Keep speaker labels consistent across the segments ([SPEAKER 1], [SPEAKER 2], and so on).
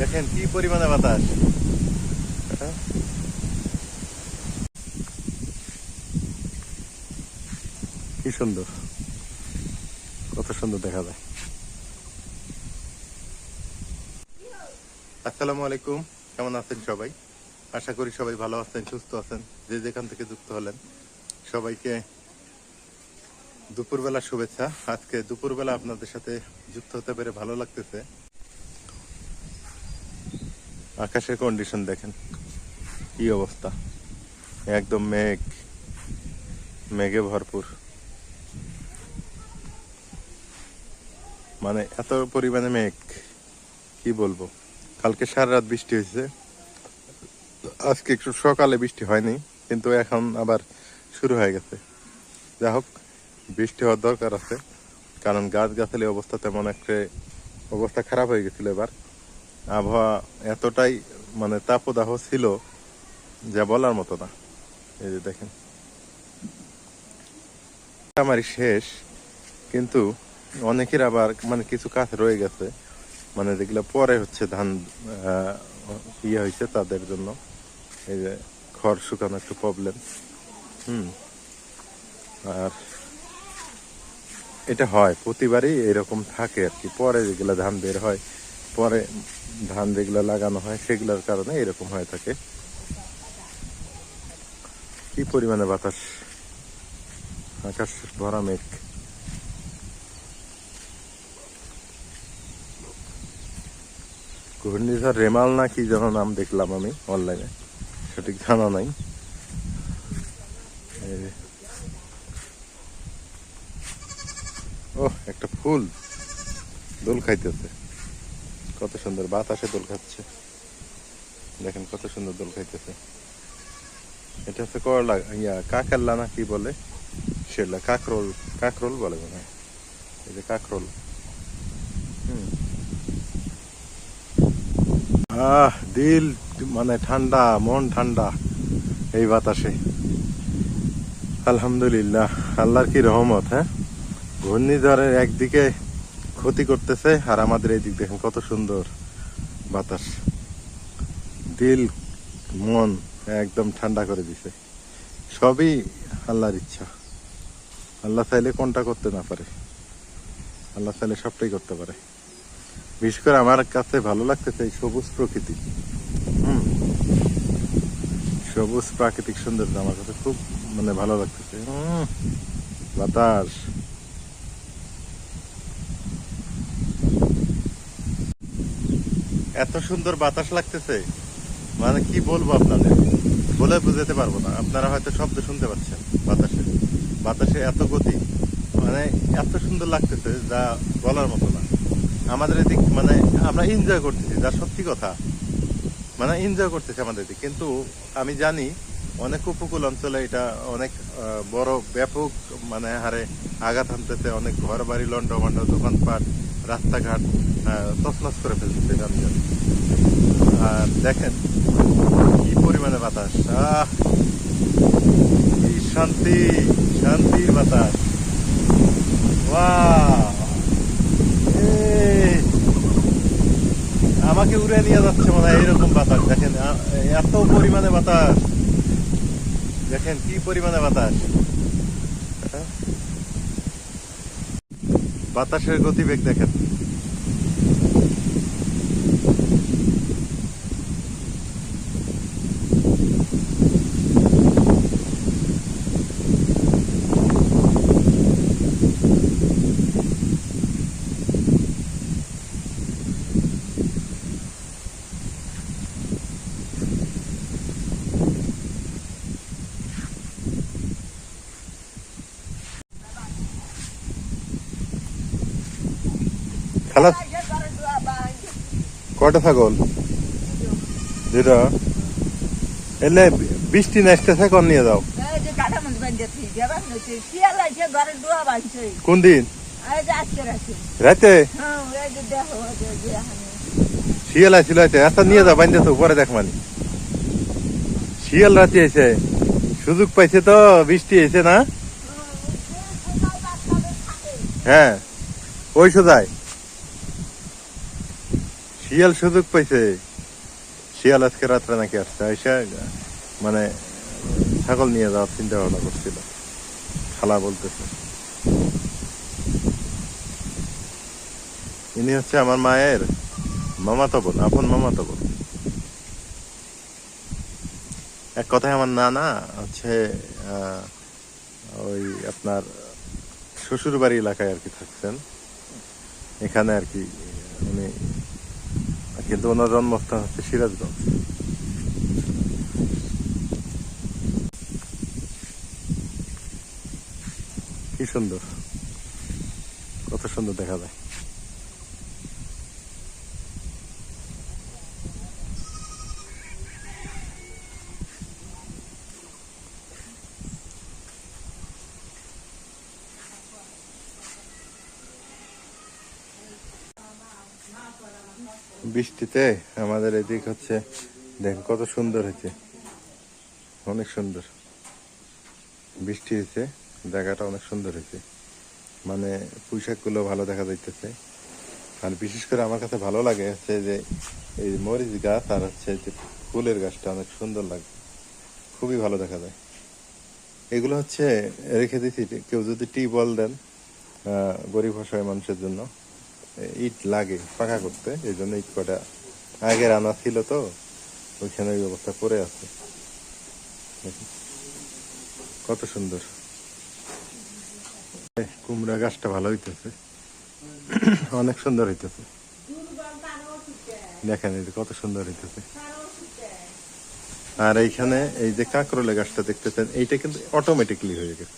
[SPEAKER 1] দেখেন কি পরিমাণে বাতাস। কি সুন্দর, কত সুন্দর দেখা যায়। আসসালামু আলাইকুম, কেমন আছেন সবাই? আশা করি সবাই ভালো আছেন, সুস্থ আছেন। যে যেখান থেকে যুক্ত হলেন সবাইকে দুপুরবেলা শুভেচ্ছা। আজকে দুপুরবেলা আপনাদের সাথে যুক্ত হতে পেরে ভালো লাগতেছে। আকাশের কন্ডিশন দেখেন কি অবস্থা, একদম মেঘে ভরপুর। মানে এত পরিমাণে মেঘ কি বলবো। কালকে সারা রাত বৃষ্টি হয়েছে, আজকে একটু সকালে বৃষ্টি হয়নি, কিন্তু এখন আবার শুরু হয়ে গেছে। যাই হোক, বৃষ্টি হওয়ার দরকার আছে, কারণ গাছগাছালি অবস্থা তেমন একটা অবস্থা খারাপ হয়ে গেছিল। এবার আবহাওয়া এতটাই মানে তাপদাহ ছিল যা বলার মতো না। এই যে দেখেন, আমারই শেষ, কিন্তু অনেকের আবার মানে কিছু কাজ রয়ে গেছে, মানে যেগুলো পরে হচ্ছে ধান ইয়ে হয়েছে তাদের জন্য। এই যে খড় শুকানো একটু প্রবলেম। আর এটা হয় প্রতিবারই এরকম থাকে আর কি। পরে যেগুলো ধান বের হয়, পরে ধান যেগুলো লাগানো হয় সেগুলোর কারণে এরকম হয়ে থাকে। কি পরিমাণে বাতাস, আকাশ ভরা মেঘ। ঘূর্ণিঝড় রেমাল না কি যেন নাম দেখলাম আমি অনলাইনে, সঠিক জানা নাই। ও একটা ফুল দোল খাইতেছে, কত সুন্দর বাতাসে দোল খাচ্ছে। দেখেন কত সুন্দর দোল খাইতেছে। এটা হচ্ছে করলা, কাকাল্লা না কি বলে, সেটা কাকরোল, কাকরোল বলে মনে হয়। এই যে কাকরোল। দিল মানে ঠান্ডা, মন ঠান্ডা এই বাতাসে। আলহামদুলিল্লাহ, আল্লাহর কি রহমত। হ্যাঁ, ঘূর্ণিঝড়ের একদিকে ক্ষতি করতেছে, আর আমাদের এই দিক দেখেন কত সুন্দর বাতাস। দিল মন একদম ঠান্ডা করে দিছে। সবই আল্লাহর ইচ্ছা। আল্লাহ চাইলে কোনটা করতে না পারে? আল্লাহ চাইলে সবটাই করতে পারে। বিশেষ করে আমার কাছে ভালো লাগতেছে এই সবুজ প্রকৃতি। সবুজ প্রাকৃতিক সৌন্দর্য আমার কাছে খুব মানে ভালো লাগতেছে। বাতাস, এত সুন্দর বাতাস লাগতেছে, মানে কি বলবো আপনাদের, বলে বুঝাতে পারবো না। আপনারা হয়তো শব্দ শুনতে পাচ্ছেন বাতাসে, বাতাসে এত গতি, মানে এত সুন্দর লাগতেছে যা বলার মতো না। আমাদের এদিক মানে আমরা এনজয় করতেছি, যা সত্যি কথা, মানে এনজয় করতেছি আমাদের এদিক। কিন্তু আমি জানি অনেক উপকূল অঞ্চলে এটা অনেক বড় ব্যাপক মানে হারে আঘাত হানতেছে, অনেক ঘর বাড়ি লন্ডভন্ড, দোকানপাট, রাস্তাঘাট তছনছ করে ফেলতেছে, আমি জানি। আর দেখেন কি পরিমাণে বাতাস, কি শান্তি, শান্তির বাতাস। আমাকে উড়ে নিয়ে যাচ্ছে মনে হয় এইরকম বাতাস। দেখেন এত পরিমাণে বাতাস, দেখেন কি পরিমাণে বাতাস। বাতাসের গতিবেগ দেখেন। খালাস, কয়টা ছাগল? যেটা এলে বৃষ্টি নাচতেছে, কন নিয়ে যাও। কোন দিন? রাতে শিয়াল আসছিল, আচ্ছা নিয়ে যাও, বান্ধে পরে দেখ। মানে শিয়াল রাতে এসে সুযোগ পাইছে তো, বৃষ্টি এসে না। হ্যাঁ, ওই সোজায় শিয়াল সুযোগ পাইছে, শিয়াল আজকে রাত্রে নাকি আসছে, আইসা মানে ছাগল নিয়ে যাওয়ার চিন্তা ভাবনা করছিল, খালা বলতেছে। ইনি হচ্ছে আমার মায়ের মামাতো বোন, আপন মামাতো বোন। এক কথায় আমার নানা হচ্ছে ওই আপনার শ্বশুর বাড়ি এলাকায় আর কি থাকছেন, এখানে আর কি উনি, কিন্তু ওনার জন্মস্থান হচ্ছে সিরাজগঞ্জ। কি সুন্দর, কত সুন্দর দেখা যায়। বৃষ্টিতে আমাদের এদিক হচ্ছে, দেখেন কত সুন্দর হয়েছে, অনেক সুন্দর বৃষ্টি হয়েছে, জায়গাটা অনেক সুন্দর হয়েছে, মানে পুঁইশাক গুলো ভালো দেখা যাইতেছে। আর বিশেষ করে আমার কাছে ভালো লাগে হচ্ছে যে এই মরিচ গাছ আর হচ্ছে যে ফুলের গাছটা অনেক সুন্দর লাগে, খুবই ভালো দেখা যায়। এগুলো হচ্ছে রেখে দিচ্ছি, কেউ যদি টিউবওয়েল দেন গরিব অসহায় মানুষের জন্য, ইট লাগে পাকা করতে, এই জন্য ইট কটা আগের আনা ছিল তো ওইখানে ওই ব্যবস্থা করে আছে। কত সুন্দর, কুমড়া গাছটা ভালো হইতেছে, অনেক সুন্দর হইতেছে, দেখেন এই যে কত সুন্দর হইতেছে। আর এইখানে এই যে কাঁকরোলে গাছটা দেখতেছেন, এইটা কিন্তু অটোমেটিকলি হয়ে গেছে,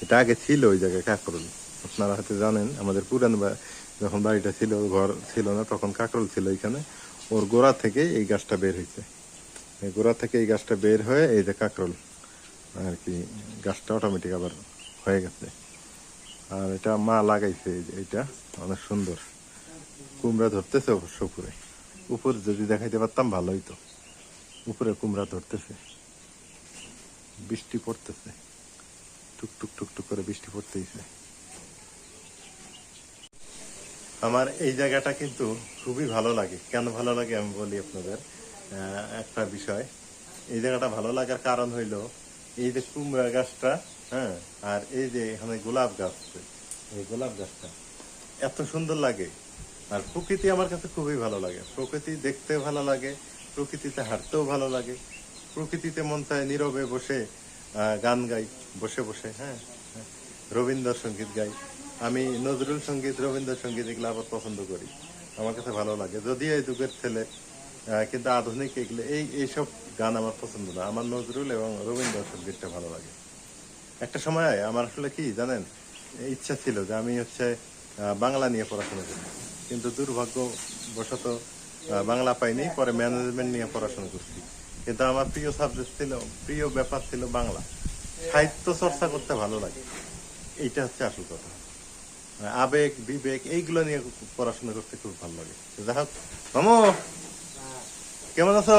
[SPEAKER 1] এটা আগে ছিল ওই জায়গায় কাঁকরোল, আপনারা হয়তো জানেন। আমাদের পুরান যখন বাড়িটা ছিল, ঘর ছিল না, তখন কাঁকরোল ছিল এখানে, ওর গোড়া থেকে এই গাছটা বের হয়েছে, এই গোড়া থেকে এই গাছটা বের হয়ে এই যে কাঁকরোল আর কি, গাছটা অটোমেটিক আবার হয়ে গেছে। আর এটা মা লাগাইছে, এইটা অনেক সুন্দর, কুমড়া ধরতেছে অবশ্য উপরে, উপরে যদি দেখাইতে পারতাম ভালো হইতো, উপরে কুমড়া ধরতেছে, বৃষ্টি পড়তেছে, টুকটুক টুকটুক করে বৃষ্টি পড়তেইছে। আমার এই জায়গাটা কিন্তু খুবই ভালো লাগে। কেন ভালো লাগে আমি বলি আপনাদের একটা বিষয়। এই জায়গাটা ভালো লাগার কারণ হইলো এই যে কুমড়া গাছটা, হ্যাঁ, আর এই যে এখানে গোলাপ গাছ, এই গোলাপ গাছটা এত সুন্দর লাগে। আর প্রকৃতি আমার কাছে খুবই ভালো লাগে, প্রকৃতি দেখতে ভালো লাগে, প্রকৃতিতে হাঁটতেও ভালো লাগে, প্রকৃতিতে মন চায় নীরবে বসে গান গাই বসে বসে, হ্যাঁ, রবীন্দ্রসঙ্গীত গাই। আমি নজরুল সঙ্গীত, রবীন্দ্রসঙ্গীত এগুলো আবার পছন্দ করি, আমার কাছে ভালো লাগে। যদিও এই যুগের ছেলে, কিন্তু আধুনিক এগুলো এইসব গান আমার পছন্দ না, আমার নজরুল এবং রবীন্দ্রসঙ্গীতটা ভালো লাগে। একটা সময় আমার আসলে কি জানেন, ইচ্ছা ছিল যে আমি হচ্ছে বাংলা নিয়ে পড়াশোনা করি, কিন্তু দুর্ভাগ্যবশত বাংলা পাইনি, পরে ম্যানেজমেন্ট নিয়ে পড়াশোনা করছি। কিন্তু আমার প্রিয় সাবজেক্ট ছিল, প্রিয় ব্যাপার ছিল বাংলা। সাহিত্য চর্চা করতে ভালো লাগে, এইটা হচ্ছে আসল কথা। আবেগ বিবেক এইগুলো নিয়ে পড়াশোনা করতে খুব ভালো লাগে। যাই হোক, মামু কেমন আছো?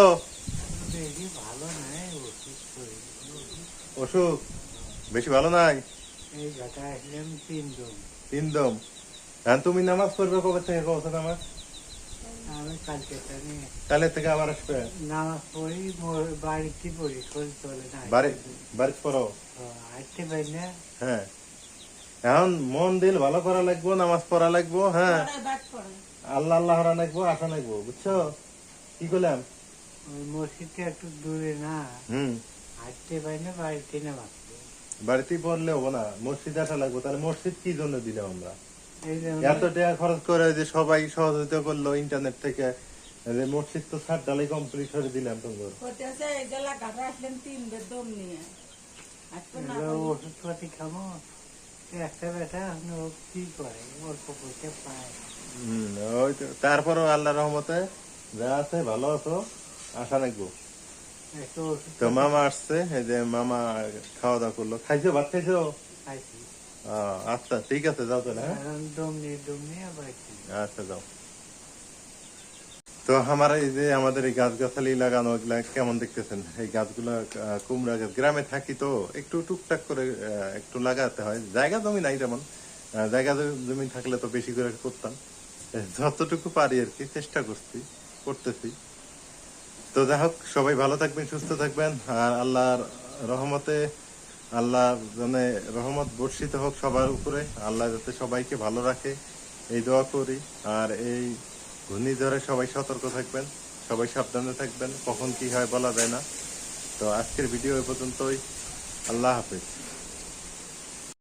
[SPEAKER 1] অসুখ বেশি ভালো নাই? তিন দম। হ্যাঁ, তুমি নামাজ পড়বে কবে থেকে? কবে নামাজ? কালের থেকে আবার আসবে?
[SPEAKER 2] নামাজ পড়ি, বাড়িতে পড়ি, শরীর চলে না।
[SPEAKER 1] বাড়িতে পড়ো?
[SPEAKER 2] হাঁটতে পারি না।
[SPEAKER 1] হ্যাঁ, এখন মন দিল ভালো করা লাগবো, নামাজ পড়া লাগবো, হ্যাঁ, আল্লাহ আল্লাহ হরা লাগবো, আসা লাগবো, বুঝছো কি করলাম?
[SPEAKER 2] ওই মসজিদটা একটু দূরে না, হাঁটতে পারি না, বাড়িতে নামাজ পড়ি।
[SPEAKER 1] বাড়িতেই পড়লে হবো না, মসজিদ আসা লাগবো। তাহলে মসজিদ কি জন্য দিলাম আমরা? এত টাকা খরচ করে যে সবাই সহযোগিতা করলো ইন্টারনেট থেকে, মসজিদ তো ছাদ ডালাই কমপ্লিট করে দিলাম। তোমার
[SPEAKER 2] ওষুধ পাতি খাবো, একটা ব্যথা কি করে, অল্প পয়সা পায়।
[SPEAKER 1] ওই তো, তারপরও আল্লাহ রহমতে যা আছে ভালো আছো, আশা রাখবো। তো মামা আসছে, এই যে মামা খাওয়া দাওয়া করলো। খাইছো? ভাত খাইছো? আচ্ছা ঠিক আছে, যাও তাহলে। হ্যাঁ, আচ্ছা যাও। তো আমার এই যে আমাদের এই গাছ গাছালি লাগানো, এগুলা কেমন দেখতেছেন? এই গাছগুলা কুমড়া গাছ, গ্রামে থাকি তো একটু টুকটাক করে একটু লাগাতে হয়, জায়গা জমি নাই তেমন, জায়গা জমি থাকলে তো বেশি করে করতাম। যতটুকু পারি আর কি চেষ্টা করতেছি। তো যাই হোক, সবাই ভালো থাকবেন, সুস্থ থাকবেন, আর আল্লাহর রহমতে আল্লাহ মানে রহমত বর্ষিত হোক সবার উপরে, আল্লাহ যাতে সবাইকে ভালো রাখে এই দোয়া করি। আর এই ঘূর্ণিঝড়ে সবাই সতর্ক থাকবেন, সবাই সাবধানে থাকবেন, কখন কি হয় বলা যায় না। তো আজকের ভিডিও এ পর্যন্তই। আল্লাহ হাফেজ।